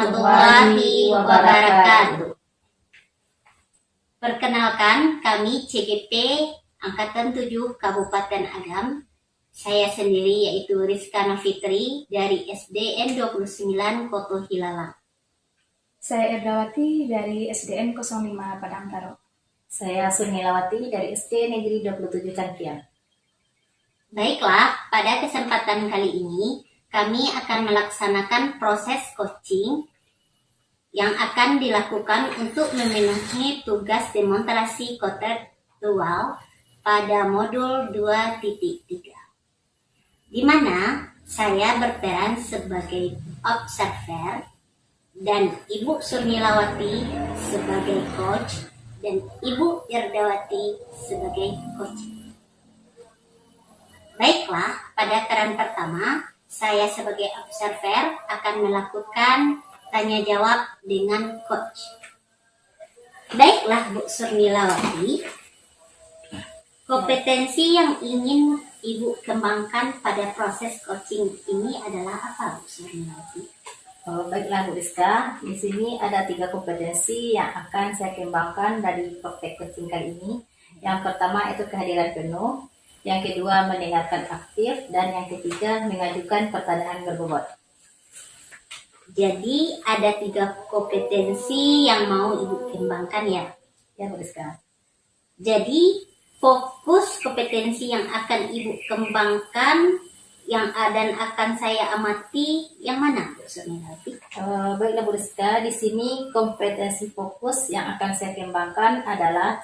warahmatullahi wabarakatuh. Perkenalkan, kami CGP Angkatan 7 Kabupaten Agam. Saya sendiri yaitu Rizka Nafitri dari SDN 29 Koto Hilalang. Saya Erdawati dari SDN 05 Padangkaro. Saya Sunilawati dari SD Negeri 27 Cangkiang. Baiklah, pada kesempatan kali ini kami akan melaksanakan proses coaching yang akan dilakukan untuk memenuhi tugas demonstrasi konseptual pada modul 2.3, di mana saya berperan sebagai observer dan Ibu Surnilawati sebagai coach dan Ibu Irdawati sebagai coach. Baiklah, pada peran pertama, saya sebagai observer akan melakukan tanya jawab dengan coach. Baiklah Bu Surnilawati, kompetensi yang ingin Ibu kembangkan pada proses coaching ini adalah apa Bu Surnilawati? Baiklah Bu Rizka, di sini ada 3 kompetensi yang akan saya kembangkan dari praktek coaching kali ini. Yang pertama itu kehadiran penuh, yang kedua mendengarkan aktif, dan yang ketiga mengajukan pertanyaan berbobot. Jadi ada 3 kompetensi yang mau Ibu kembangkan ya? Ya Bu Rizka. Jadi fokus kompetensi yang akan Ibu kembangkan dan akan saya amati yang mana Bu Surnilawati? Baiklah Bu Rizka, di sini kompetensi fokus yang akan saya kembangkan adalah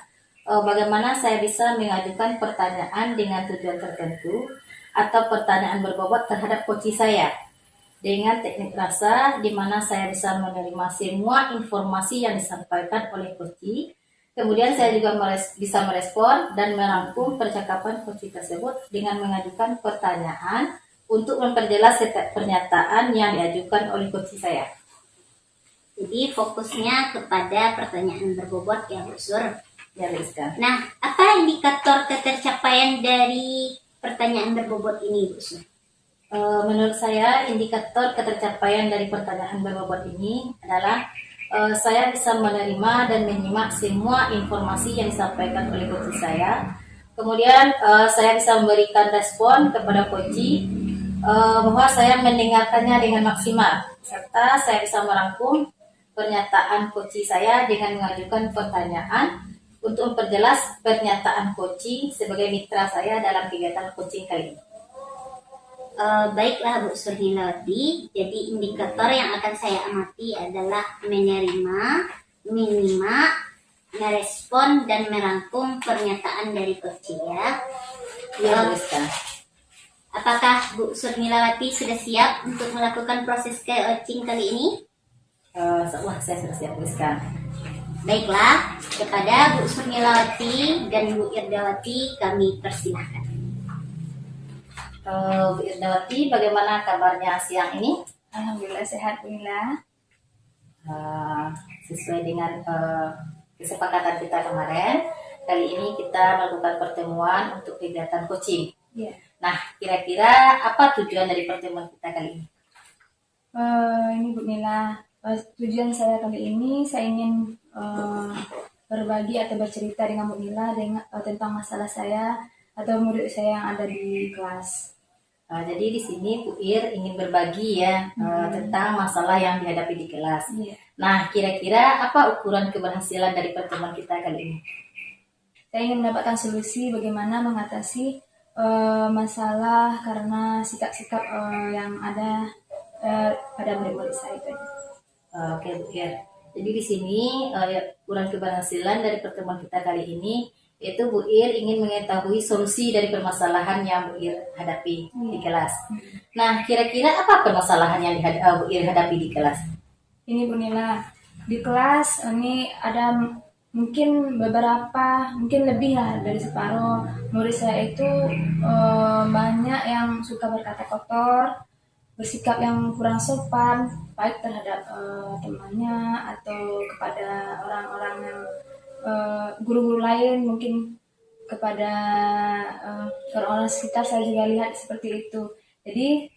bagaimana saya bisa mengajukan pertanyaan dengan tujuan tertentu atau pertanyaan berbobot terhadap coach saya dengan teknik rasa, di mana saya bisa menerima semua informasi yang disampaikan oleh coach. Kemudian saya juga bisa merespon dan merangkum percakapan coach tersebut dengan mengajukan pertanyaan untuk memperjelas setiap pernyataan yang diajukan oleh coach saya. Jadi fokusnya kepada pertanyaan berbobot ya Bu Sur. Ya Rizka. Nah, apa indikator ketercapaian dari pertanyaan berbobot ini Bu Sur? Menurut saya indikator ketercapaian dari pertanyaan berbobot ini adalah saya bisa menerima dan menyimak semua informasi yang disampaikan oleh coach saya. Kemudian saya bisa memberikan respon kepada coach bahwa saya mendengarkannya dengan maksimal, serta saya bisa merangkum pernyataan coach saya dengan mengajukan pertanyaan untuk memperjelas pernyataan coach sebagai mitra saya dalam kegiatan coaching kali ini. Baiklah Bu Surnilawati, jadi indikator yang akan saya amati adalah menerima, menyimak, merespon, dan merangkum pernyataan dari coach ya. Ya Rizka. Apakah Bu Surnilawati sudah siap untuk melakukan proses coaching kali ini? Wah, saya sudah siap Rizka. Baiklah, kepada Bu Surnilawati dan Bu Irdawati kami persilahkan. Bu Irdawati, bagaimana kabarnya siang ini? Alhamdulillah sehat Bu Nila. Sesuai dengan kesepakatan kita kemarin, kali ini kita melakukan pertemuan untuk kegiatan coaching. Yeah. Nah, kira-kira apa tujuan dari pertemuan kita kali ini? Ini Bu Nila, tujuan saya kali ini saya ingin berbagi atau bercerita dengan Bu Nila tentang masalah saya atau murid saya yang ada di kelas. Jadi di sini Bu Ir ingin berbagi ya tentang masalah yang dihadapi di kelas. Yeah. Nah, kira-kira apa ukuran keberhasilan dari pertemuan kita kali ini? Saya ingin mendapatkan solusi bagaimana mengatasi masalah karena sikap-sikap yang ada pada murid-murid saya itu. Oke Bu Ir. Jadi di sini ukuran keberhasilan dari pertemuan kita kali ini yaitu Bu Ir ingin mengetahui solusi dari permasalahan yang Bu Ir hadapi di kelas. Nah, kira-kira apa permasalahan yang Bu Ir hadapi di kelas? Ini Bu Nila, di kelas ini ada mungkin lebih lah dari separuh murid saya itu banyak yang suka berkata kotor, bersikap yang kurang sopan, baik terhadap temannya atau kepada orang-orang yang guru-guru lain, mungkin kepada orang-orang sekitar saya juga lihat seperti itu. Jadi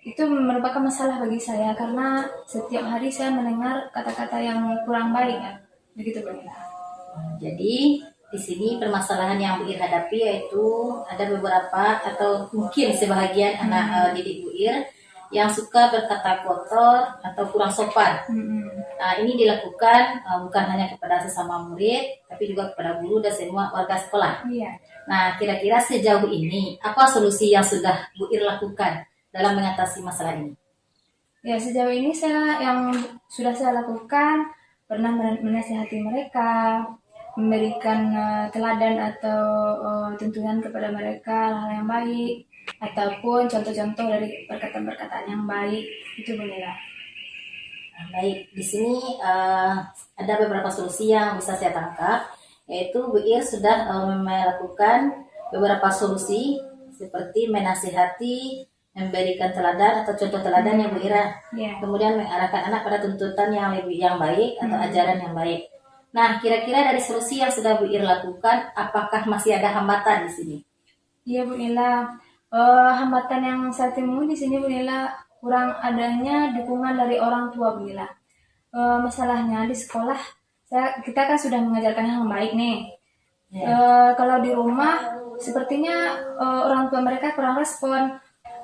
itu merupakan masalah bagi saya karena setiap hari saya mendengar kata-kata yang kurang baik ya. Begitu Bu Nila. Jadi di sini permasalahan yang Bu Ir hadapi yaitu ada beberapa atau mungkin sebahagian anak didik Bu Ir yang suka berkata kotor atau kurang sopan. Nah, ini dilakukan bukan hanya kepada sesama murid, tapi juga kepada guru dan semua warga sekolah. Iya. Nah, kira-kira sejauh ini apa solusi yang sudah Bu Ir lakukan dalam mengatasi masalah ini? Ya, sejauh ini yang sudah saya lakukan pernah menasihati mereka, memberikan teladan atau tuntunan kepada mereka hal yang baik, ataupun contoh-contoh dari perkataan-perkataan yang baik. Itu Bu Nila. Nah, baik, di sini ada beberapa solusi yang bisa saya tangkap, yaitu Bu Ir sudah melakukan beberapa solusi seperti menasihati, memberikan teladan atau contoh teladan yang Bu Ira, kemudian mengarahkan anak pada tuntutan yang baik atau ajaran yang baik. Nah, kira-kira dari solusi yang sudah Bu Ir lakukan, apakah masih ada hambatan di sini? Iya Bu Nila, hambatan yang saya temui di sini Bu Nila kurang adanya dukungan dari orang tua Bu Nila. Masalahnya di sekolah kita kan sudah mengajarkan yang baik nih. Kalau di rumah sepertinya orang tua mereka kurang respon,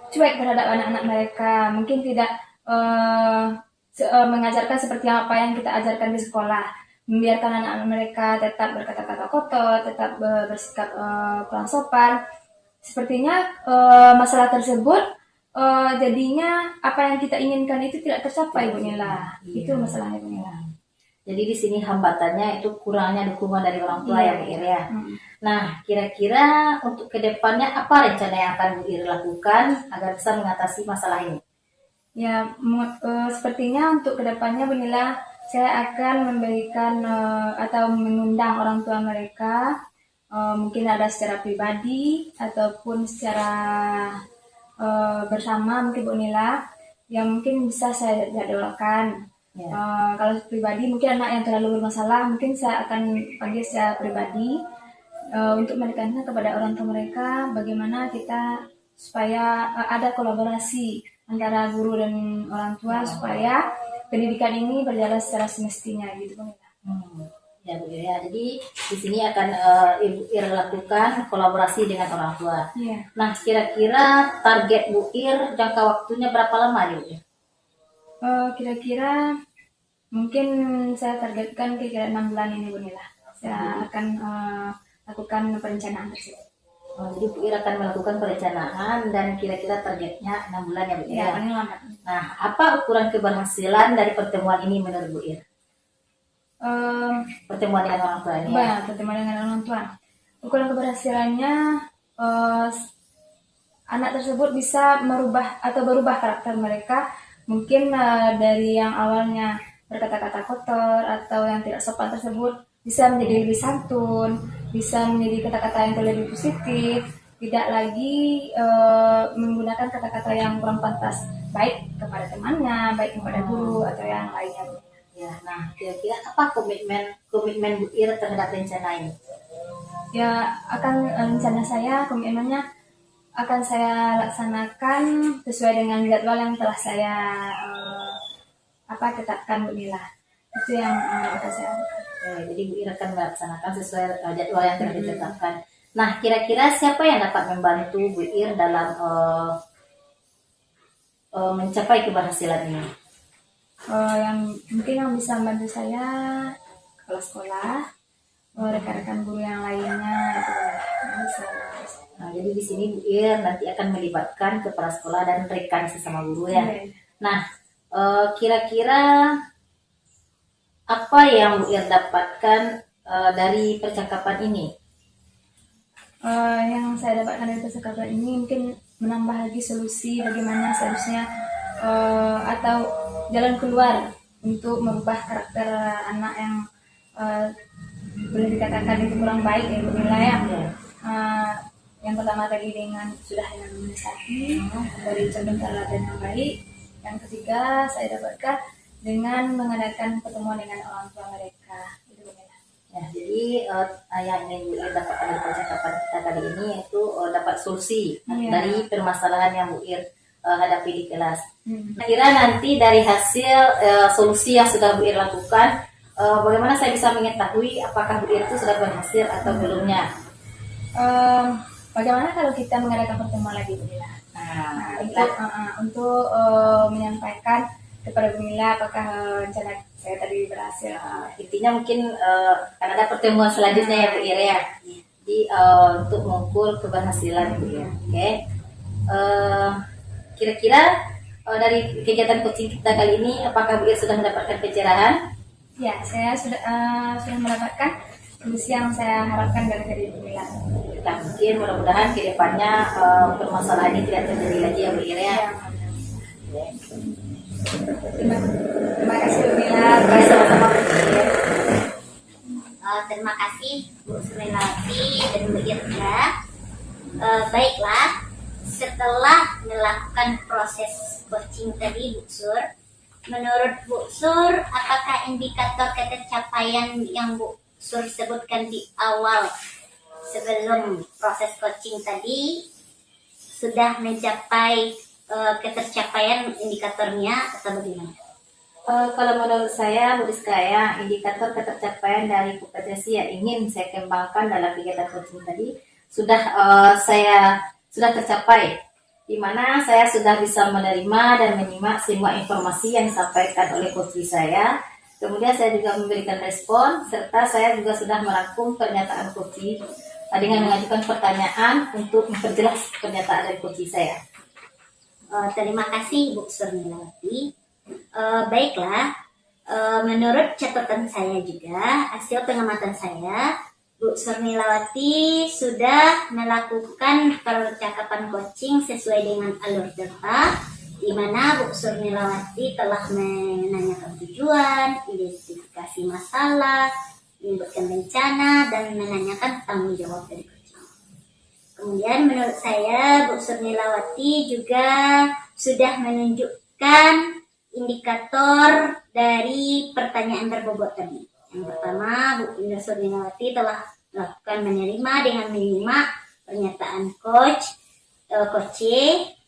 cuek terhadap anak-anak mereka, mungkin tidak mengajarkan seperti apa yang kita ajarkan di sekolah, membiarkan anak-anak mereka tetap berkata-kata kotor, tetap bersikap kurang sopan. Sepertinya masalah tersebut jadinya apa yang kita inginkan itu tidak tercapai Bu Nila. Itu masalahnya Bu Nila. Jadi di sini hambatannya itu kurangnya dukungan dari orang tua ya Bu Ir ya. Nah, kira-kira untuk kedepannya apa rencana yang akan Bu Ir lakukan agar bisa mengatasi masalah ini? Ya, sepertinya untuk kedepannya Bu Nila, saya akan memberikan atau mengundang orang tua mereka, mungkin ada secara pribadi ataupun secara bersama mungkin Bu Nila, yang mungkin bisa saya jadwalkan. Kalau pribadi mungkin anak yang terlalu bermasalah, mungkin saya akan panggil secara pribadi untuk menekankan kepada orang tua mereka bagaimana kita supaya ada kolaborasi antara guru dan orang tua supaya pendidikan ini berjalan secara semestinya gitu Bu Nila. Ya Bu Ir ya, jadi di sini akan Ibu Ir lakukan kolaborasi dengan orang tua. Nah, kira-kira target Bu Ir jangka waktunya berapa lama ya Bu Ir? Kira-kira mungkin saya targetkan kira-kira 6 bulan ini Bu Nila. Saya akan lakukan perencanaan tersebut. Jadi Bu Ir akan melakukan perencanaan dan kira-kira targetnya 6 bulan ya Bu Ir. Ya, paling lambat. Nah, apa ukuran keberhasilan dari pertemuan ini menurut Bu Ir? Pertemuan dengan orang tua ini ya? Pertemuan dengan orang tua. Ukuran keberhasilannya anak tersebut bisa merubah atau berubah karakter mereka. Mungkin dari yang awalnya berkata-kata kotor atau yang tidak sopan tersebut bisa menjadi lebih santun, bisa menjadi kata-kata yang lebih positif, tidak lagi menggunakan kata-kata yang kurang pantas, baik kepada temannya, baik kepada guru atau yang lainnya. Ya, nah kira-kira apa komitmen Bu Ir terhadap rencana ini? Ya, rencana saya, komitmennya akan saya laksanakan sesuai dengan jadwal yang telah saya tetapkan Bu Nila. Itu yang akan saya lakukan. Jadi Bu Ir akan melaksanakan sesuai jadwal yang telah ditetapkan. Nah, kira-kira siapa yang dapat membantu Bu Ir dalam mencapai keberhasilan ini? Yang bisa membantu saya kepala sekolah, rekan-rekan guru yang lainnya itu bisa. Nah, jadi di sini Bu Ir nanti akan melibatkan kepala sekolah dan rekan sesama guru ya. Nah, kira-kira apa yang Bu Ir dapatkan dari percakapan ini? Yang saya dapatkan dari percakapan ini mungkin menambah lagi solusi bagaimana seharusnya atau jalan keluar untuk merubah karakter anak yang boleh dikatakan itu kurang baik ya Bu Nila ya. Yang pertama tadi sudah dengan menasihati, dari contoh teladan yang baik. Yang ketiga saya dapatkan dengan mengadakan pertemuan dengan orang tua mereka. Itu Bu Nila. Ya, jadi yang ingin Bu Ir dapat dari percakapan kita kali ini yaitu dapat solusi dari permasalahan yang Bu Ir hadapi di kelas. Kira nanti dari hasil solusi yang sudah Bu Ir lakukan, bagaimana saya bisa mengetahui apakah Bu Ir itu sudah berhasil atau belumnya? Bagaimana kalau kita mengadakan pertemuan lagi, Bu Mila? Nah, Untuk menyampaikan kepada Bu Mila apakah rencana saya tadi berhasil. intinya mungkin akan ada pertemuan selanjutnya ya Bu Ir ya. Jadi untuk mengukur keberhasilan Bu Ir. Oke. Kira-kira dari kegiatan coaching kita kali ini, apakah Bu Ir sudah mendapatkan pencerahan? Ya, saya sudah mendapatkan solusi yang saya harapkan dari Bu Mila. Nah, mungkin mudah-mudahan kedepannya permasalahan ini tidak terjadi lagi ya Bu Ir ya. Terima kasih Bu Mila. Baik, sama-sama Bu Ir. Terima kasih Bu Surilawati dan Bu Irga. Baiklah, setelah melakukan proses coaching tadi Bu Sur, menurut Bu Sur, apakah indikator ketercapaian yang Bu Sur sebutkan di awal sebelum proses coaching tadi sudah mencapai ketercapaian indikatornya atau bagaimana? Kalau menurut saya, Bu Rizka ya, indikator ketercapaian dari kompetensi yang ingin saya kembangkan dalam kegiatan coaching tadi sudah tercapai, di mana saya sudah bisa menerima dan menyimak semua informasi yang disampaikan oleh coach saya. Kemudian saya juga memberikan respon, serta saya juga sudah merangkum pernyataan coach dengan mengajukan pertanyaan untuk memperjelas pernyataan dari coach saya. Terima kasih Bu Surilawati. Baiklah, menurut catatan saya juga, hasil pengamatan saya, Bu Surilawati sudah melakukan percakapan coaching sesuai dengan alur data, di mana Bu Surilawati telah menanyakan tujuan, identifikasi masalah, menyebutkan bencana, dan menanyakan tanggung jawab dari coaching. Kemudian menurut saya Bu Surilawati juga sudah menunjukkan indikator dari pertanyaan berbobot tadi. Yang pertama, Bu Surilawati telah melakukan menerima dengan menyimak pernyataan coach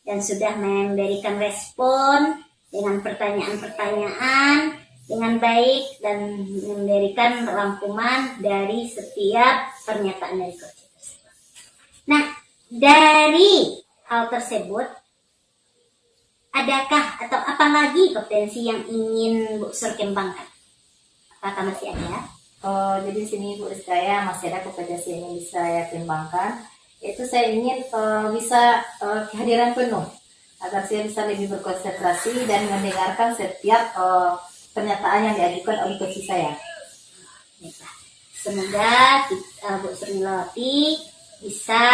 dan sudah memberikan respon dengan pertanyaan-pertanyaan dengan baik dan memberikan rangkuman dari setiap pernyataan dari coach tersebut. Nah, dari hal tersebut, adakah atau apa lagi potensi yang ingin Bu Sur kembangkan? Apakah masih ada? Jadi di sini Bu Rizka ya, masih ada kompetensi yang bisa saya kembangkan, yaitu saya ingin bisa kehadiran penuh agar saya bisa lebih berkonsentrasi dan mendengarkan setiap pernyataan yang diajukan oleh coach saya. Semoga Bu Surilawati bisa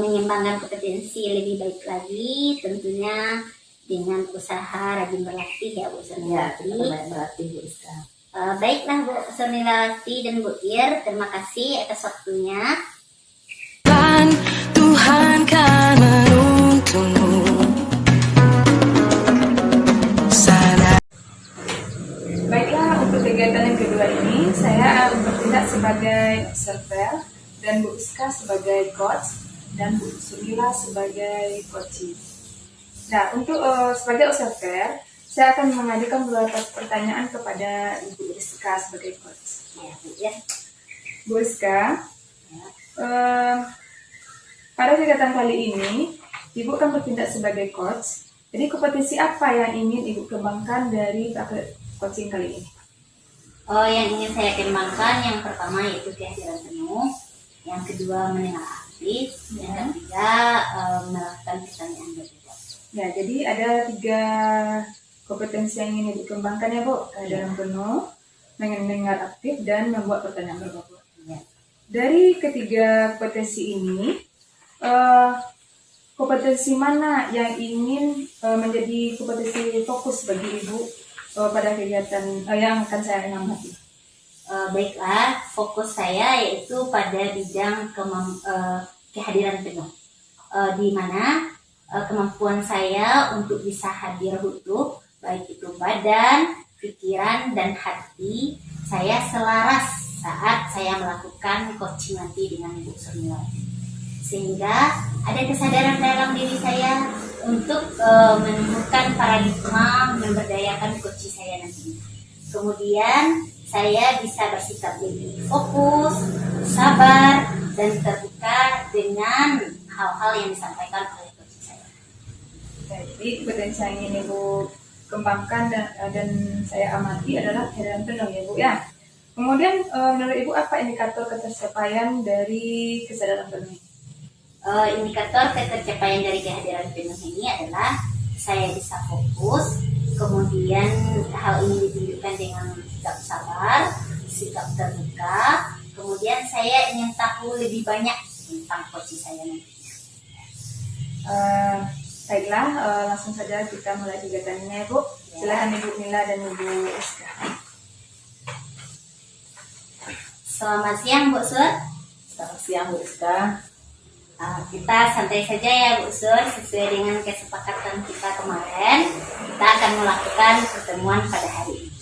mengembangkan kompetensi lebih baik lagi, tentunya dengan usaha rajin berlatih ya Bu Surilawati. Ya, kita berlatih Bu Rizka. Baiklah Bu Surilawati dan Bu Ir, terima kasih atas waktunya. Tuhan kan menuntunmu. Baiklah, untuk kegiatan yang kedua ini, saya bertindak sebagai observer dan Bu Iska sebagai coach dan Bu Surila sebagai coaching. Nah, untuk sebagai observer, saya akan mengajukan beberapa pertanyaan kepada Ibu Rizka sebagai coach. Ya, Bu Ir. Bu Rizka, pada kegiatan kali ini, Ibu akan bertindak sebagai coach. Jadi kompetensi apa yang ingin Ibu kembangkan dari coaching kali ini? Yang ingin saya kembangkan, yang pertama yaitu kehadiran penuh, yang kedua mendengar aktif, yang ketiga melakukan pertanyaan berbobot. Ya, jadi ada 3 kompetensi yang ingin dikembangkan ya Bu, kehadiran penuh, mendengar aktif, dan membuat pertanyaan berbobot. Ya. Dari ketiga kompetensi ini, kompetensi mana yang ingin menjadi kompetensi fokus bagi Ibu pada kegiatan yang akan saya amati? Baiklah, fokus saya yaitu pada bidang kehadiran penuh, di mana kemampuan saya untuk bisa hadir utuh, baik itu badan, pikiran, dan hati, saya selaras saat saya melakukan coaching nanti dengan Ibu Surilawati. Sehingga ada kesadaran dalam diri saya untuk menemukan paradigma memberdayakan coach saya nanti. Kemudian saya bisa bersikap lebih fokus, sabar, dan terbuka dengan hal-hal yang disampaikan oleh coach saya. Jadi potensi yang ingin Ibu kembangkan dan saya amati adalah kehadiran penuh ya Bu ya. Kemudian menurut Ibu apa indikator ketercapaian dari kesadaran penuh? Indikator ketercapaian dari kehadiran penuh ini adalah saya bisa fokus, kemudian hal ini ditunjukkan dengan sikap sabar, sikap terbuka, kemudian saya ingin tahu lebih banyak tentang coach saya nanti. Baiklah, langsung saja kita mulai kegiatannya Bu. Silakan Ibu Mila dan Ibu Iska. Selamat siang Bu Sur. Selamat siang Bu Iska. Kita santai saja ya Bu Sur, sesuai dengan kesepakatan kita kemarin, kita akan melakukan pertemuan pada hari ini.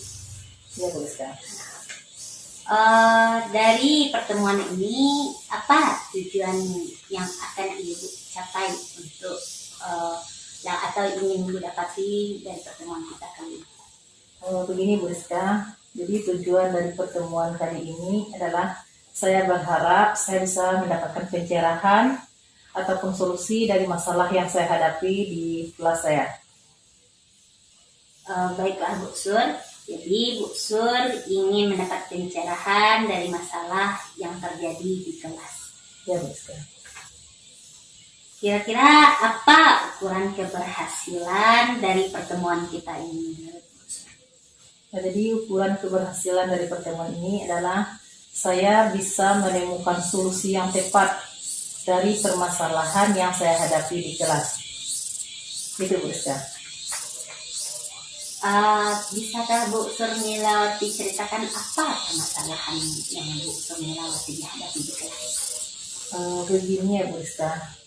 Ya Bu Iska. Dari pertemuan ini, apa tujuan yang akan Ibu capai untuk yang atau ingin Ibu dapati dari pertemuan kita kali ini? Begini Bu Rizka, jadi tujuan dari pertemuan kali ini adalah saya berharap saya bisa mendapatkan pencerahan ataupun solusi dari masalah yang saya hadapi di kelas saya. Baiklah Bu Sur, jadi Bu Sur ingin mendapat pencerahan dari masalah yang terjadi di kelas. Ya Bu Rizka. Kira-kira apa ukuran keberhasilan dari pertemuan kita ini? Nah, jadi ukuran keberhasilan dari pertemuan ini adalah saya bisa menemukan solusi yang tepat dari permasalahan yang saya hadapi di kelas. Gitu Bu Rizka. Bisakah Bu Surmilawati ceritakan apa permasalahan yang Bu Surmilawati dihadapi di kelas? Begini ya Bu Rizka.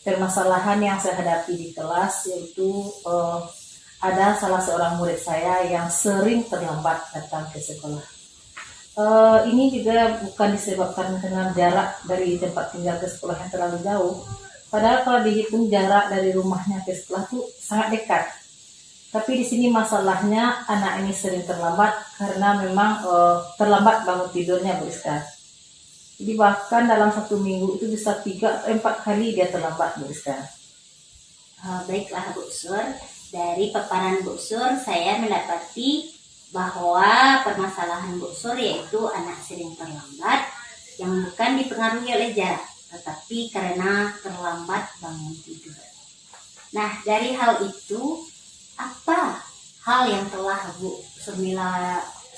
Permasalahan yang saya hadapi di kelas yaitu ada salah seorang murid saya yang sering terlambat datang ke sekolah. Ini juga bukan disebabkan dengan jarak dari tempat tinggal ke sekolah yang terlalu jauh. Padahal kalau dihitung jarak dari rumahnya ke sekolah itu sangat dekat. Tapi di sini masalahnya anak ini sering terlambat karena memang terlambat bangun tidurnya Bu Rizka. Jadi bahkan dalam 1 minggu itu bisa 3 atau 4 kali dia terlambat Bu Rizka. Baiklah Bu Sur, dari paparan Bu Sur saya mendapati bahwa permasalahan Bu Sur yaitu anak sering terlambat yang bukan dipengaruhi oleh jarak, tetapi karena terlambat bangun tidur. Nah, dari hal itu, apa hal yang telah Bu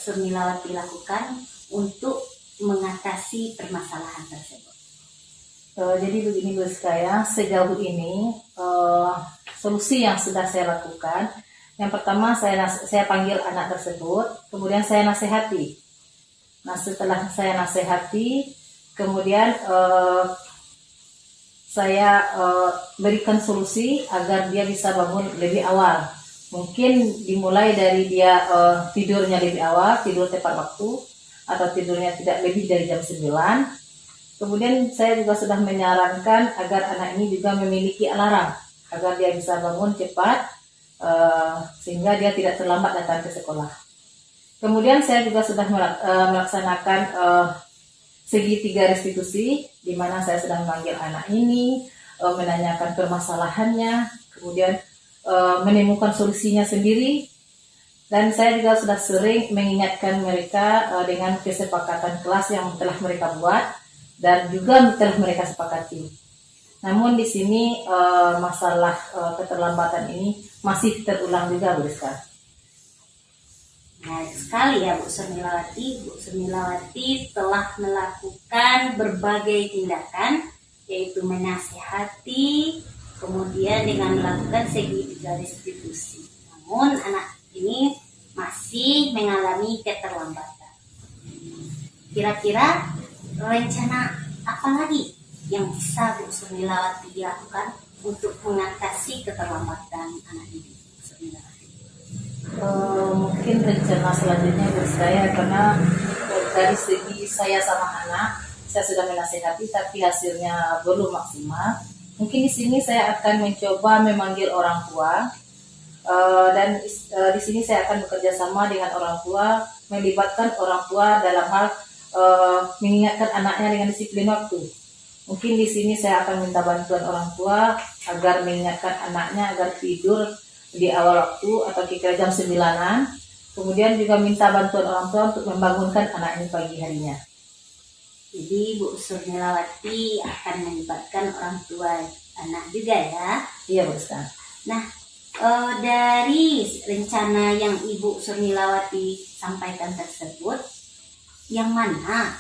Surmilawati lakukan untuk mengatasi permasalahan tersebut? Jadi begini Bu Rizka ya, sejauh ini solusi yang sudah saya lakukan, yang pertama saya panggil anak tersebut, kemudian saya nasihati. Nah setelah saya nasihati, kemudian saya berikan solusi agar dia bisa bangun lebih awal. Mungkin dimulai dari dia tidurnya lebih awal, tidur tepat waktu, atau tidurnya tidak lebih dari jam 9. Kemudian saya juga sudah menyarankan agar anak ini juga memiliki alarm agar dia bisa bangun cepat sehingga dia tidak terlambat datang ke sekolah. Kemudian saya juga sudah melaksanakan segitiga restitusi di mana saya sudah memanggil anak ini, menanyakan permasalahannya, kemudian menemukan solusinya sendiri. Dan saya juga sudah sering mengingatkan mereka dengan kesepakatan kelas yang telah mereka buat dan juga telah mereka sepakati. Namun di sini masalah keterlambatan ini masih terulang juga Bu Rizka. Baik sekali ya Bu Surmilawati. Bu Surmilawati telah melakukan berbagai tindakan, yaitu menasihati, kemudian dengan melakukan segitiga restitusi. Namun anak ini masih mengalami keterlambatan. Kira-kira rencana apa lagi yang bisa Bu Surmilawati lakukan untuk mengatasi keterlambatan anak ini? Mungkin rencana selanjutnya buat saya, karena dari segi saya sama anak, saya sudah menasihati tapi hasilnya belum maksimal. Mungkin di sini saya akan mencoba memanggil orang tua. Dan di sini saya akan bekerja sama dengan orang tua, melibatkan orang tua dalam hal mengingatkan anaknya dengan disiplin waktu. Mungkin di sini saya akan minta bantuan orang tua agar mengingatkan anaknya agar tidur di awal waktu atau kira jam 9-an. Kemudian juga minta bantuan orang tua untuk membangunkan anak ini pagi harinya. Jadi Bu Surnilawati akan melibatkan orang tua anak juga ya. Iya, Bu Rizka. Nah, dari rencana yang Ibu Surnilawati sampaikan tersebut, yang mana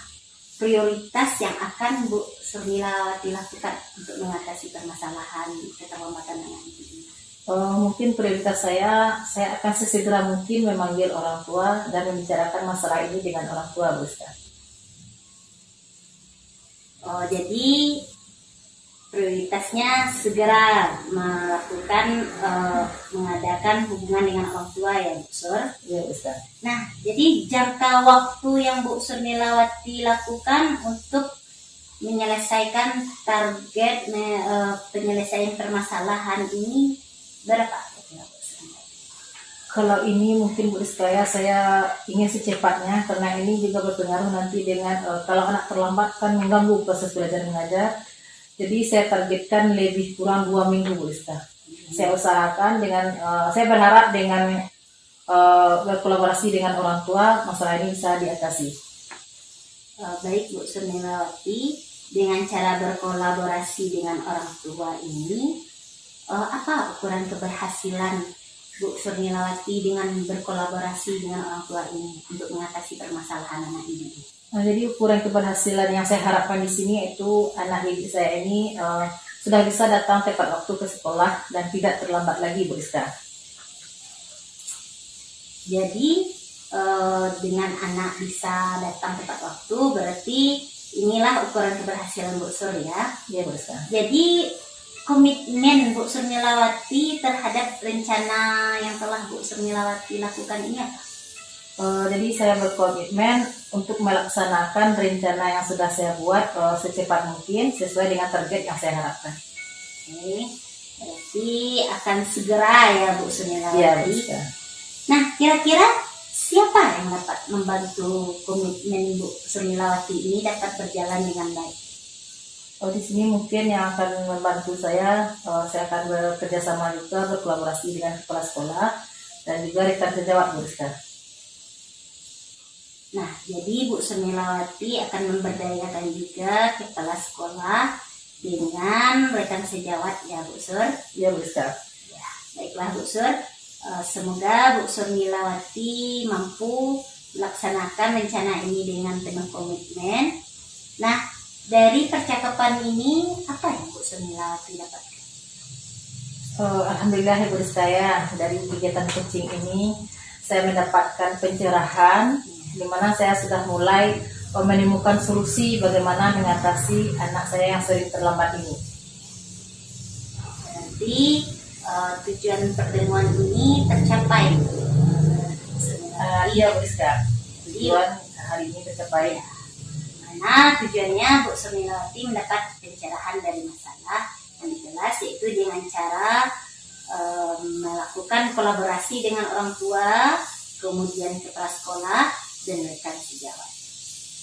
prioritas yang akan Bu Surnilawati lakukan untuk mengatasi permasalahan keterlambatan anak ini? Mungkin prioritas saya akan sesegera mungkin memanggil orang tua dan membicarakan masalah ini dengan orang tua, Bu Rizka. Jadi prioritasnya segera melakukan mengadakan hubungan dengan orang tua ya Bu Sur. Iya, Bu Rizka. Nah, jadi jangka waktu yang Bu Surnilawati lakukan untuk menyelesaikan target penyelesaian permasalahan ini berapa? Kalau ini mungkin Bu Rizka ya, saya ingin secepatnya karena ini juga berpengaruh nanti dengan kalau anak terlambat kan mengganggu proses belajar mengajar. Jadi saya targetkan lebih kurang 2 minggu, Bu Rizka. Saya usahakan dengan saya berharap dengan berkolaborasi dengan orang tua masalah ini bisa diatasi. Baik Bu Surnilawati, dengan cara berkolaborasi dengan orang tua ini, apa ukuran keberhasilan Bu Surnilawati dengan berkolaborasi dengan orang tua ini untuk mengatasi permasalahan anak ini? Nah, jadi ukuran keberhasilan yang saya harapkan di sini yaitu anak didik saya ini sudah bisa datang tepat waktu ke sekolah dan tidak terlambat lagi, Bu Rizka. Jadi dengan anak bisa datang tepat waktu berarti inilah ukuran keberhasilan Bu Sur ya. Iya, Bu Rizka. Jadi komitmen Bu Surnilawati terhadap rencana yang telah Bu Surnilawati lakukan ini apa? Jadi saya berkomitmen untuk melaksanakan rencana yang sudah saya buat secepat mungkin sesuai dengan target yang saya harapkan. Oke, berarti akan segera ya Bu Surnilawati. Iya, Bu Rizka. Nah, kira-kira siapa yang dapat membantu komitmen Bu Surnilawati ini dapat berjalan dengan baik? Di sini mungkin yang akan membantu saya akan bekerja sama juga berkolaborasi dengan kepala sekolah dan juga rekan sejawat, Bu Rizka. Nah, jadi Bu Surnilawati akan memberdayakan juga kepala sekolah dengan rekan sejawat ya Bu Sur. Iya, Bu Rizka. Ya, baiklah Bu Sur. Semoga Bu Surnilawati mampu melaksanakan rencana ini dengan penuh komitmen. Nah, dari percakapan ini apa yang Bu Surnilawati dapatkan? Alhamdulillah ya, Bu Rizka ya, dari kegiatan coaching ini saya mendapatkan pencerahan di mana saya sudah mulai menemukan solusi bagaimana mengatasi anak saya yang sering terlambat ini. Berarti tujuan pertemuan ini tercapai. Iya, Bu Rizka. Tujuan hari ini tercapai. Mana tujuannya Bu Surnilawati mendapat pencerahan dari masalah yang jelas, yaitu dengan cara melakukan kolaborasi dengan orang tua, kemudian kepala sekolah dan rekan sejawat.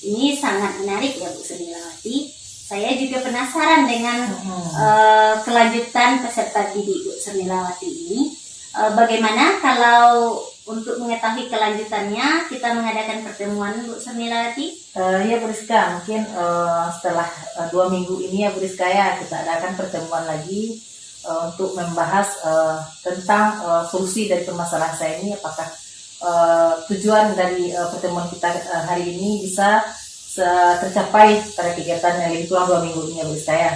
Ini sangat menarik ya Bu Surnilawati. Saya juga penasaran dengan kelanjutan peserta didik Bu Surnilawati ini. Bagaimana kalau untuk mengetahui kelanjutannya kita mengadakan pertemuan Bu Surnilawati? Ya, Bu Rizka, mungkin setelah 2 minggu ini ya Bu Rizka ya, kita adakan pertemuan lagi untuk membahas tentang solusi dari permasalahan saya ini, apakah tujuan dari pertemuan kita hari ini bisa tercapai pada kegiatan yang lebih kurang 2 minggu ini ya Bu Rizka ya.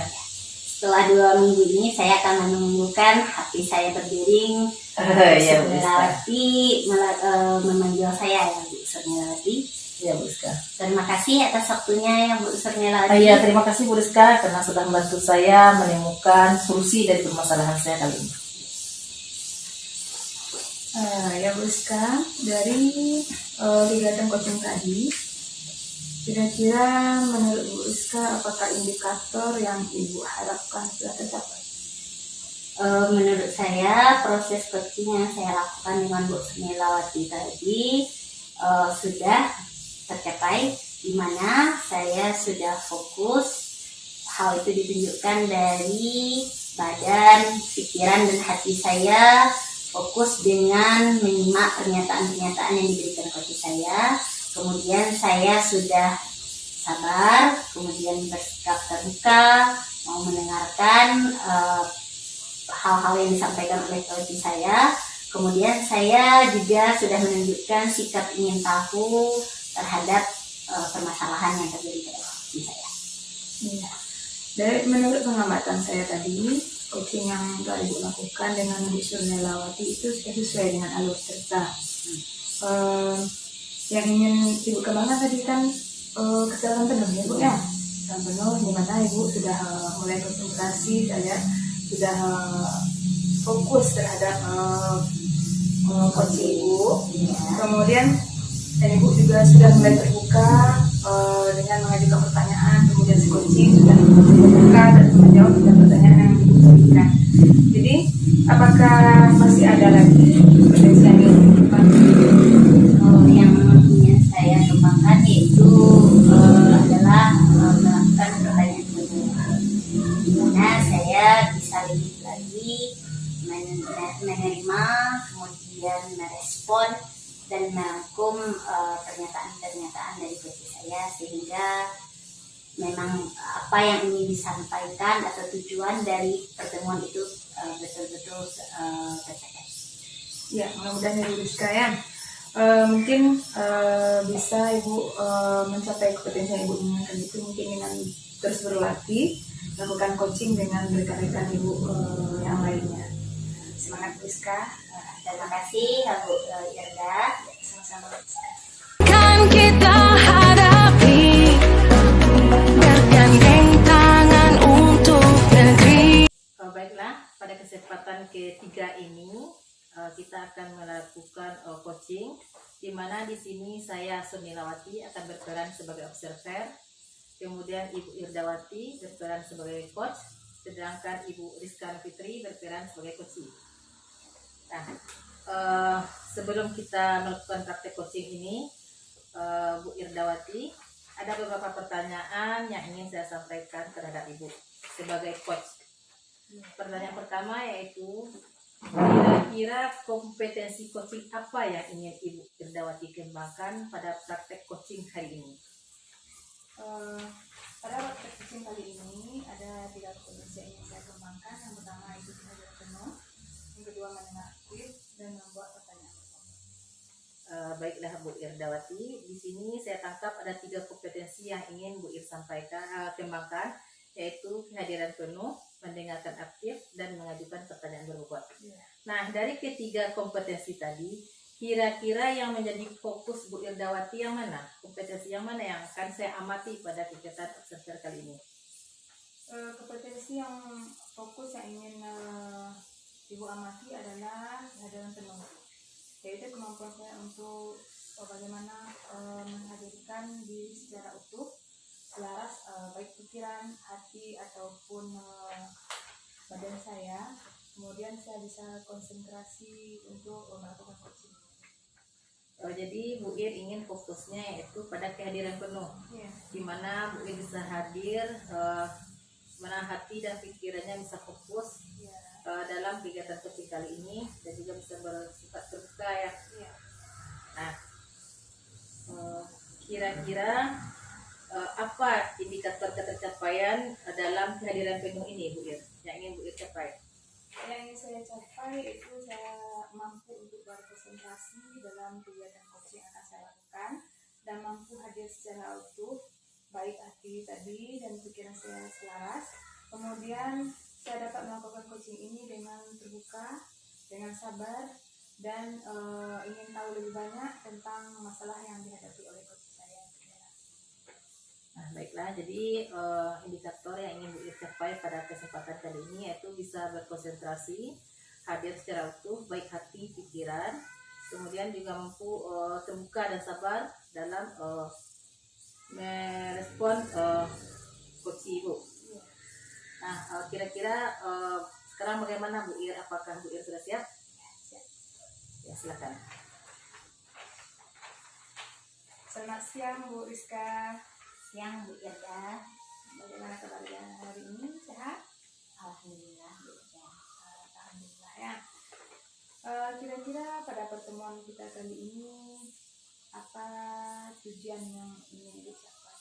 Setelah 2 minggu ini saya akan menemukan hati saya berdering. Ya, Bu Surnilawati memanggil saya ya Bu Surnilawati. Ya, Bu Rizka. Terima kasih atas waktunya ya Bu Surnilawati. Iya, terima kasih Bu Rizka karena sudah membantu saya menemukan solusi dari permasalahan saya kali ini. Ya Bu Rizka, dari kegiatan coaching tadi Kira-kira menurut Bu Rizka, apakah indikator yang Ibu harapkan sudah tercapai? Menurut saya proses coaching yang saya lakukan dengan Bu Sumelawati tadi sudah tercapai, di mana saya sudah fokus. Hal itu ditunjukkan dari badan, pikiran, dan hati saya fokus dengan menyimak pernyataan-pernyataan yang diberikan coach saya. Kemudian saya sudah sabar, kemudian bersikap terbuka, mau mendengarkan hal-hal yang disampaikan oleh coach saya. Kemudian saya juga sudah menunjukkan sikap ingin tahu terhadap permasalahan yang terjadi pada coach saya. Iya. Dari menurut pengamatan saya tadi, coaching yang telah Ibu lakukan dengan Bu Sumelawati itu sudah sesuai dengan alur cerita. Yang ingin Ibu kembangkan tadi kan kesehatan penuh ya Bu ya. Kesehatan penuh di mana Ibu sudah mulai konsentrasi, saya sudah fokus terhadap coaching Ibu. Kemudian dan Ibu juga sudah mulai terbuka dengan mengajukan pertanyaan, kemudian si coaching sudah terbuka dan menjawab pertanyaan yang Ibu berikan. Jadi apakah masih ada lagi potensi yang ingin Yang ingin saya kembangkan yaitu adalah melakukan pertanyaan penuh, di mana saya bisa lebih lagi menerima, kemudian merespon dan merangkum pernyataan-pernyataan dari coach saya, sehingga memang apa yang ingin disampaikan atau tujuan dari pertemuan itu betul-betul tercapai. Ya, mudah-mudahan Ibu Rizka ya. Mungkin bisa Ibu mencapai kompetensi yang Ibu inginkan itu mungkin dengan terus berlatih, melakukan coaching dengan rekan-rekan Ibu yang lainnya. Semangat Bu Rizka. Terima kasih Bu Irda. Sama-sama Bu Rizka. Kan kita hadapi bergandeng tangan untuk negeri. Baiklah, pada kesempatan ketiga ini kita akan melakukan coaching, di mana di sini saya Sumelawati akan berperan sebagai observer, kemudian Ibu Irdawati berperan sebagai coach, sedangkan Ibu Rizka Fitri berperan sebagai coach. Nah, sebelum kita melakukan praktek coaching ini, Bu Irdawati, ada beberapa pertanyaan yang ingin saya sampaikan terhadap Ibu sebagai coach. Pertanyaan pertama yaitu, kira-kira kompetensi coaching apa yang ingin Ibu Irdawati kembangkan pada praktek coaching hari ini? Pada praktek coaching kali ini ada 3 kompetensi yang ingin saya kembangkan. Yang pertama itu kehadiran penuh, yang kedua mendengar aktif, dan membuat pertanyaan. Baiklah Bu Irdawati, di sini saya tangkap ada 3 kompetensi yang ingin Bu Ir sampaikan, kembangkan, yaitu kehadiran penuh, mendengarkan aktif, dan mengajukan pertanyaan berbobot. Nah, dari ketiga kompetensi tadi, kira-kira yang menjadi fokus Bu Irdawati yang mana? Kompetensi yang mana yang akan saya amati pada kegiatan observer kali ini? Kompetensi yang fokus yang ingin Ibu amati adalah kehadiran penuh, yaitu kemampuan saya untuk bagaimana menghadirkan diri secara utuh, selaras, baik pikiran, hati, ataupun badan saya. Kemudian saya bisa konsentrasi untuk melakukan coaching. Jadi Bu Ir ingin fokusnya yaitu pada kehadiran penuh, di mana Bu Ir bisa hadir, mana hati dan pikirannya bisa fokus dalam kegiatan coaching kali ini, dan juga bisa bersifat terbuka ya. Nah, kira-kira apa indikator ketercapaian dalam kehadiran penuh ini Bu Ir, yang ingin Bu Ir capai? Yang ingin saya capai itu saya mampu untuk berkonsentrasi dalam kegiatan coaching yang akan saya lakukan, dan mampu hadir secara utuh, baik hati tadi dan pikiran saya selaras. Kemudian saya dapat melakukan coaching ini dengan terbuka, dengan sabar, dan ingin tahu lebih banyak tentang masalah yang dihadapi oleh coach saya. Nah, baiklah, jadi indikator yang ingin Bu Ir capai pada kesempatan kali ini yaitu bisa berkonsentrasi, hadir secara utuh, baik hati, pikiran, kemudian juga mampu terbuka dan sabar dalam merespon kursi Ibu. Nah, kira-kira sekarang bagaimana Bu Ir? Apakah Bu Ir sudah siap? Siap. Ya, silakan. Selamat siang Bu Rizka. Siang Bu Irda. Bagaimana kabarnya hari ini? Sehat? Alhamdulillah Bu Irda. Alhamdulillah ya. Kira-kira pada pertemuan kita kali ini apa tujuan yang ingin dicapai?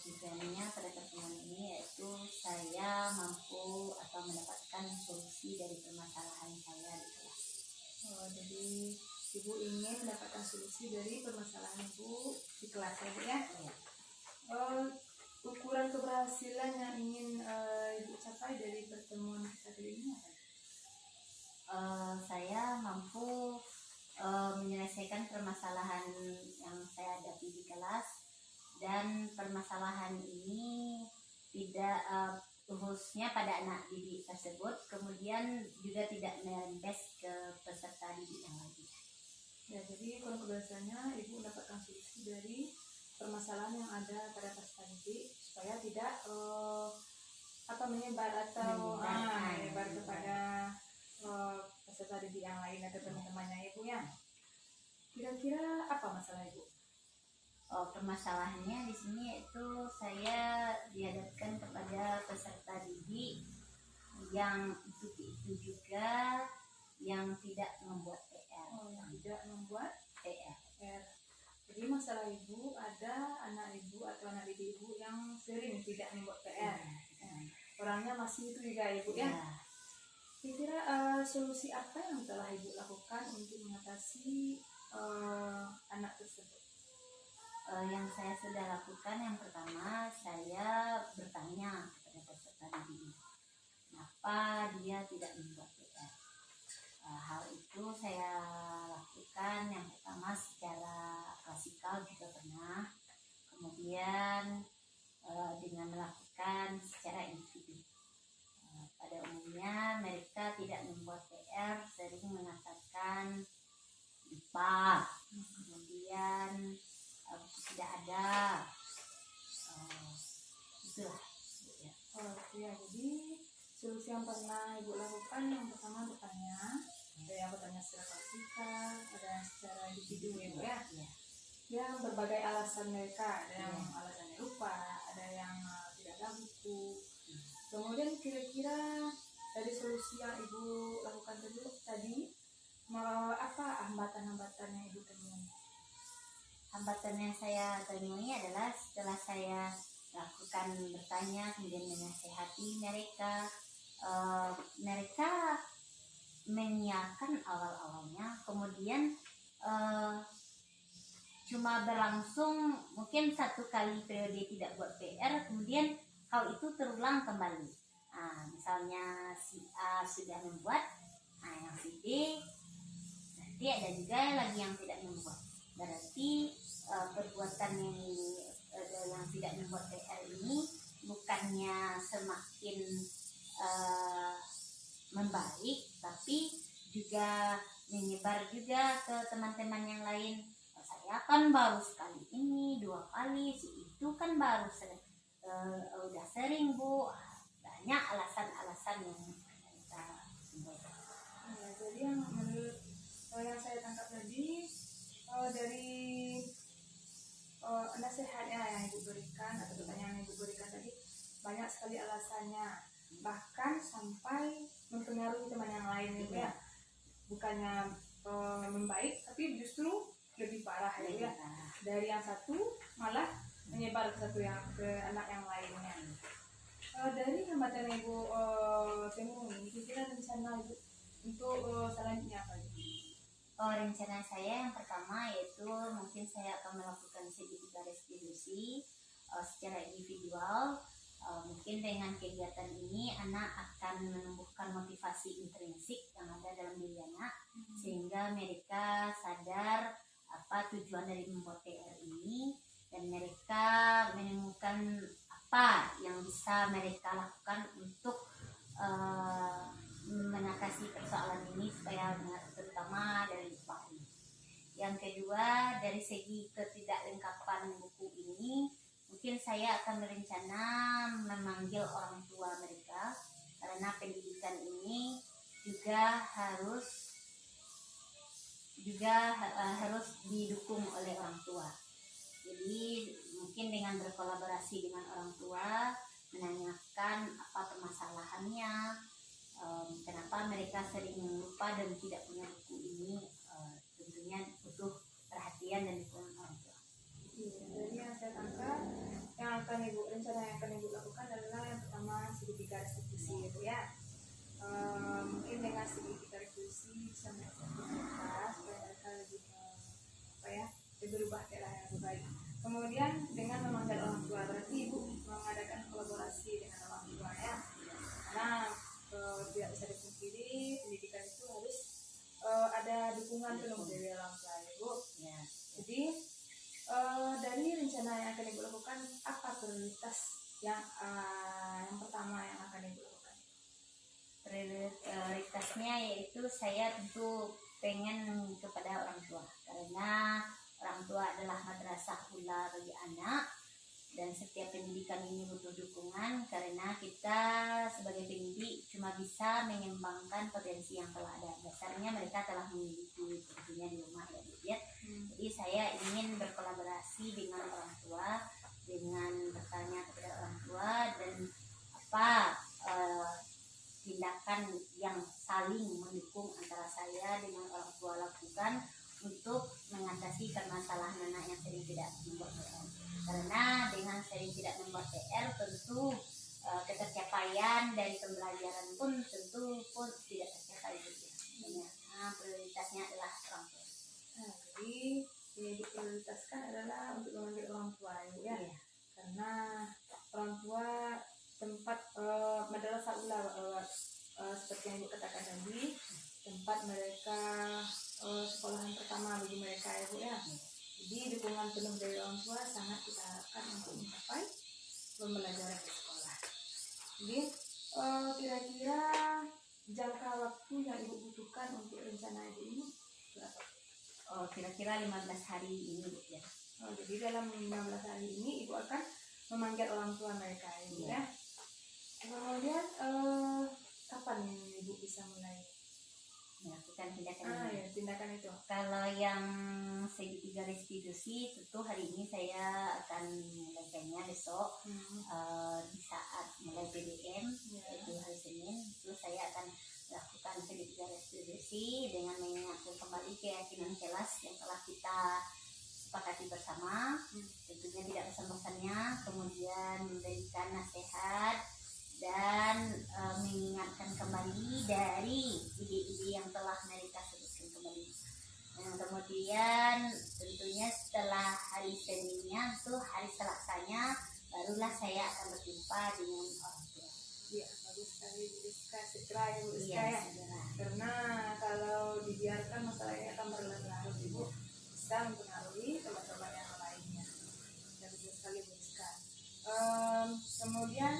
Tujuannya pada pertemuan ini yaitu saya mampu atau mendapatkan solusi dari permasalahan saya di kelas. Jadi Ibu ingin mendapatkan solusi dari permasalahan Ibu di kelas ya Bu ya? Iya. Ukuran keberhasilan yang ingin Ibu capai dari pertemuan kita kali ini apa? Saya mampu menyelesaikan permasalahan yang saya hadapi di kelas, dan permasalahan ini tidak khususnya pada anak didik tersebut, kemudian juga tidak merembes ke peserta didik yang lain. Ya, jadi ukuran keberhasilannya Ibu mendapatkan solusi dari permasalahan yang ada pada peserta didik supaya tidak menyebar atau menyebar kepada peserta didik yang lain atau teman-temannya Ibu ya. Kira-kira apa masalah Ibu? Permasalahannya di sini yaitu saya dihadapkan kepada peserta didik yang itu juga yang tidak membuat PR. Yang tidak membuat PR. Jadi masalah Ibu ada anak Ibu atau anak didik Ibu yang sering tidak membuat PR. Orangnya masih itu juga Ibu ya. Kira-kira solusi apa yang telah Ibu lakukan untuk mengatasi anak tersebut? Yang saya sudah lakukan, yang pertama saya bertanya kepada peserta didik, kenapa dia tidak membuat PR. Hal itu saya lakukan yang pertama secara klasikal juga pernah, kemudian dengan melakukan secara individu. Pada umumnya mereka tidak membuat PR, sering mengatakan IPA, kemudian tidak ada, itulah ya. Jadi solusi yang pernah Ibu lakukan yang pertama bertanya, ada yang bertanya secara klasikal, ada yang secara individu Ibu ya. Yang berbagai alasan mereka, ada yang alasannya lupa, ada yang tidak ada buku. Kemudian kira-kira dari solusi yang Ibu lakukan tadi, apa hambatan-hambatan yang Ibu temui? Hambatan yang saya temui adalah setelah saya lakukan bertanya, kemudian menasehati mereka, mereka menyiapkan awal-awalnya, kemudian cuma berlangsung mungkin 1 kali periode tidak buat PR, kemudian hal itu terulang kembali. Misalnya si A sudah membuat, yang si B, nanti ada juga lagi yang tidak membuat. Berarti perbuatan yang tidak membuat PR ini bukannya semakin membaik, tapi juga menyebar juga ke teman-teman yang lain. Saya kan baru sekali ini, 2 kali, si itu kan baru udah sering Bu. Banyak alasan-alasan yang kita buat. Jadi yang menurut yang saya tangkap tadi dari nasihatnya yang Ibu berikan atau pertanyaan yang Ibu berikan tadi, banyak sekali alasannya, bahkan sampai mempengaruhi teman yang lain Ibu ya. Bukannya membaik, tapi justru lebih parah ya. Dari yang satu malah menyebar ke anak yang lainnya. Dari hambatan yang Ibu temui, kira-kira rencana Ibu untuk selanjutnya apa Ibu? Rencana saya yang pertama yaitu mungkin saya akan melakukan segitiga restitusi secara individual. Mungkin dengan kegiatan ini anak akan menumbuhkan motivasi intrinsik yang ada dalam diri anak, sehingga mereka sadar apa tujuan dari membuat PR ini, dan mereka menemukan apa yang bisa mereka lakukan untuk mengatasi persoalan ini supaya terutama dari IPA ini. Yang kedua, dari segi ketidaklengkapan buku ini, mungkin saya akan berencana memanggil orang tua mereka, karena pendidikan ini harus didukung oleh orang tua. Jadi mungkin dengan berkolaborasi dengan orang tua, menanyakan apa permasalahannya, kenapa mereka sering lupa dan tidak punya buku ini, tentunya butuh perhatian dan dukungan orang tua. Iya, jadi yang saya tangkap rencana yang akan ibu lakukan adalah yang pertama segitiga restitusi itu ya. Mungkin dengan segitiga restitusi bisa mereka supaya mereka lebih berubah ke arah yang lebih baik. Kemudian dengan memanggil orang tua, berarti ibu mengadakan kolaborasi dengan orang tua ya, karena tidak bisa dipungkiri pendidikan itu harus ada dukungan penuh dari orang tua ibu ya. Jadi dari rencana yang akan ibu lakukan, apa prioritas yang pertama yang akan ibu lakukan? Prioritasnya yaitu saya tentu pengen kepada orang tua, karena orang tua adalah madrasah ula bagi anak, dan setiap pendidikan ini butuh dukungan, karena kita sebagai pendidik cuma bisa mengembangkan potensi yang telah ada. Dasarnya mereka telah memiliki tentunya di rumah ya Bu ya. Jadi saya ingin berkolaborasi dengan orang tua, dengan bertanya kepada orang tua dan apa tindakan yang saling mendukung antara saya dengan orang tua lakukan untuk mengatasi permasalahan anak yang sering tidak membuat PR. Karena dengan sering tidak membuat PR, tentu ketercapaian dari pembelajaran pun tidak tercapai juga. Nah, prioritasnya adalah orang tua. Nah, jadi yang diprioritaskan adalah untuk memanggil orang tua ya. Iya. Karena orang tua tempat madrasah ula seperti yang ibu katakan tadi, tempat mereka sekolahan pertama bagi mereka ya Bu ya. Jadi dukungan penuh dari orang tua sangat kita harapkan untuk mencapai pembelajaran di sekolah. Jadi kira-kira jangka waktu yang ibu butuhkan untuk rencana ibu ini berapa? Kira-kira 15 hari ini Bu ya. Jadi dalam 15 hari ini ibu akan memanggil orang tua mereka ibu ya. Kemudian kapan ibu bisa mulai melakukan tindakan tindakan itu? Kalau yang segitiga restitusi, tentu hari ini saya akan memulainya besok di saat mulai PDM yaitu hari Senin. Itu saya akan melakukan segitiga restitusi dengan mengingatkan kembali keyakinan kelas yang telah kita sepakati bersama, tentunya tidak bosan-bosannya, kemudian memberikan nasihat dan mengingatkan kembali dari ide-ide yang telah mereka sebutkan kembali. Nah, kemudian tentunya setelah hari Seninnya itu hari Selasanya barulah saya akan berjumpa dengan orang tua. Iya, bagus sekali Bu Rizka, segera ya Bu Rizka ya. Karena kalau dibiarkan masalahnya akan berlarut-larut Ibu, bisa mempengaruhi teman-teman yang lainnya. Bagus sekali Bu Rizka. Kemudian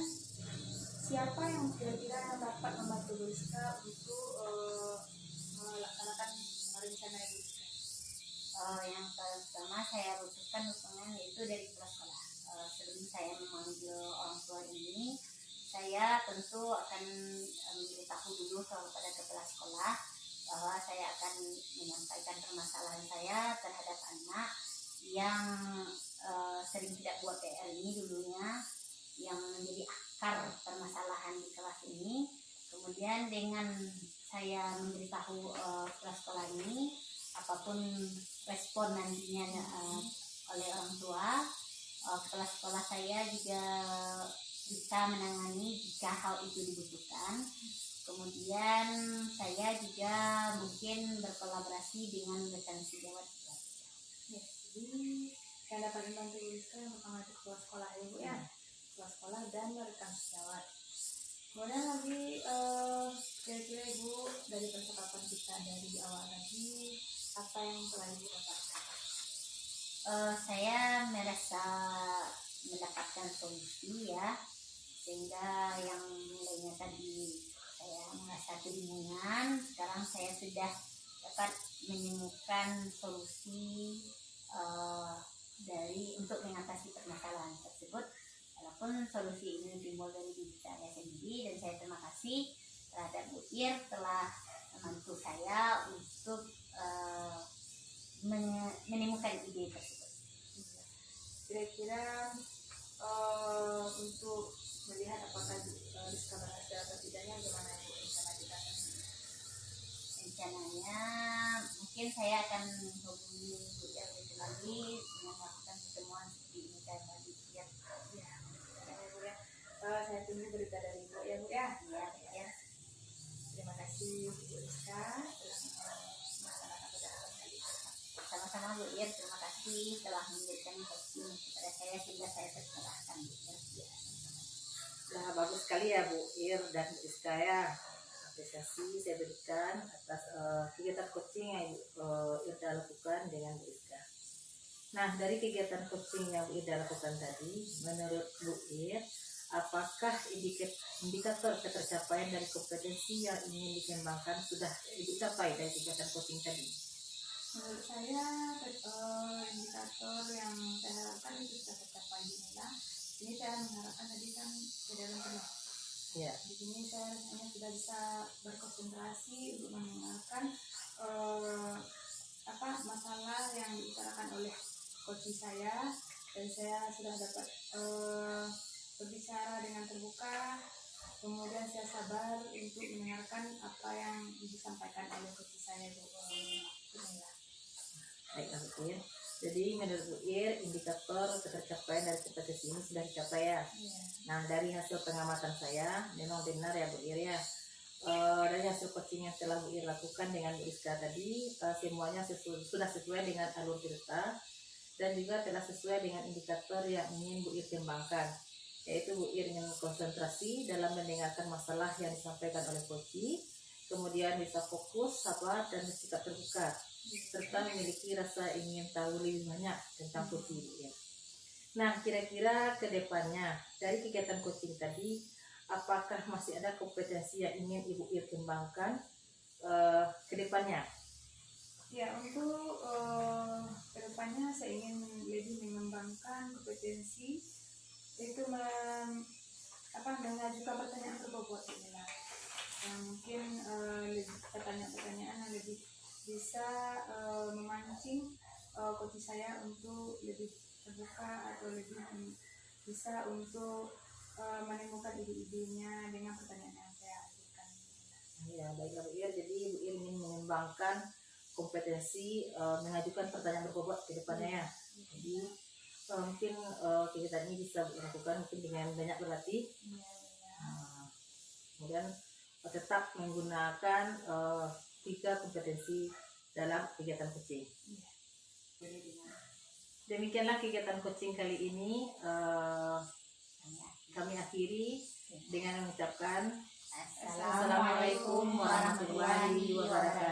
siapa yang kira-kira yang dapat membantu Bu Rizka untuk melaksanakan rencana Bu Rizka? Yang pertama saya butuhkan dukungan yaitu dari kepala sekolah. Sebelum saya memanggil orang tua ini, saya tentu akan memberitahu dulu kepada kepala sekolah bahwa saya akan menyampaikan permasalahan saya terhadap anak yang sering tidak buat PR ini dulunya, yang menjadi akar permasalahan di kelas ini. Kemudian dengan saya memberitahu kepala sekolah ini, apapun respon nantinya oleh orang tua, kepala sekolah saya juga bisa menangani jika hal itu dibutuhkan. Kemudian saya juga mungkin berkolaborasi dengan rekan sejawat. Ya, jadi yang dapat membantu Rizka yang pertama itu kepala sekolah ibu ya, kepala sekolah dan rekan sejawat. Kemudian lagi kira-kira ibu dari percakapan kita dari awal tadi, apa yang telah ibu dapatkan? Saya merasa mendapatkan solusi ya, sehingga yang mulainya tadi saya merasa kebingungan, sekarang saya sudah dapat menemukan solusi untuk mengatasi permasalahan tersebut. Walaupun solusi ini timbul dari diri saya sendiri, dan saya terima kasih terhadap Bu Ir telah membantu saya untuk menemukan ide tersebut. Kira-kira untuk melihat apakah Rizka berhasil atau tidaknya, gimana Bu rencana kita? Rencananya mungkin saya akan hubungi Bu Ir itu lagi dengan melakukan pertemuan seperti ini tadi. Ya, Bu ya. Saya tunggu berita dari Bu ya Bu ya. ya. Terima kasih Bu Rizka telah melaksanakan perjalanan kali ini. Sama-sama Bu Ir, terima kasih telah memberikan coaching kepada saya sehingga saya tercerahkan Bu Ir. Ya. Nah, bagus sekali ya Bu Ir dan Bu Rizka ya. Apresiasi saya berikan atas kegiatan coaching yang Irda lakukan dengan Bu Rizka. Nah, dari kegiatan coaching yang Bu Irda lakukan tadi, menurut Bu Ir, apakah indikator ketercapaian dari kompetensi yang ingin dikembangkan sudah dicapai dari kegiatan coaching tadi? Menurut saya indikator yang saya harapkan itu sudah tercapai dinilai. Ini saya mengharapkan tadi kan kesadaran penuh. Ya. Di sini saya hanya sudah bisa berkonsentrasi untuk mendengarkan masalah yang dibicarakan oleh coach saya, dan saya sudah dapat berbicara dengan terbuka. Kemudian saya sabar untuk mendengarkan apa yang disampaikan oleh coach saya Bu Ir. Baiklah Bu Ir. Jadi menurut Bu Ir, indikator ketercapaian dari kompetensi ini sudah dicapai ya. Nah, dari hasil pengamatan saya, memang benar ya Bu Ir ya. Dari hasil coaching yang telah Bu Ir lakukan dengan Bu Rizka tadi, semuanya sudah sesuai dengan alur cerita dan juga telah sesuai dengan indikator yang ingin Bu Ir kembangkan. Yaitu Bu Ir ingin konsentrasi dalam mendengarkan masalah yang disampaikan oleh coach, kemudian bisa fokus, sabar, dan bersikap terbuka, serta memiliki rasa ingin tahu lebih banyak tentang coaching Bu Ir. Nah, kira-kira ke depannya dari kegiatan coaching tadi, apakah masih ada kompetensi yang ingin Ibu Ir kembangkan ke depannya? Ya, untuk kedepannya saya ingin lebih mengembangkan kompetensi itu mengajukan pertanyaan berbobot inilah. Yang mungkin pertanyaan-pertanyaan yang lebih bisa memancing coach saya untuk lebih terbuka atau lebih bisa untuk menemukan ide-idenya dengan pertanyaan yang saya ajukan. Ya, baiklah Bu Ir. Jadi Bu Ir ingin mengembangkan kompetensi mengajukan pertanyaan berbobot ke depannya ya. Jadi mungkin kegiatan ini bisa Bu Ir lakukan mungkin dengan banyak berlatih. Kemudian tetap menggunakan 3 kompetensi dalam kegiatan coaching. Demikianlah kegiatan coaching kali ini. Kami akhiri dengan mengucapkan Assalamualaikum warahmatullahi wabarakatuh.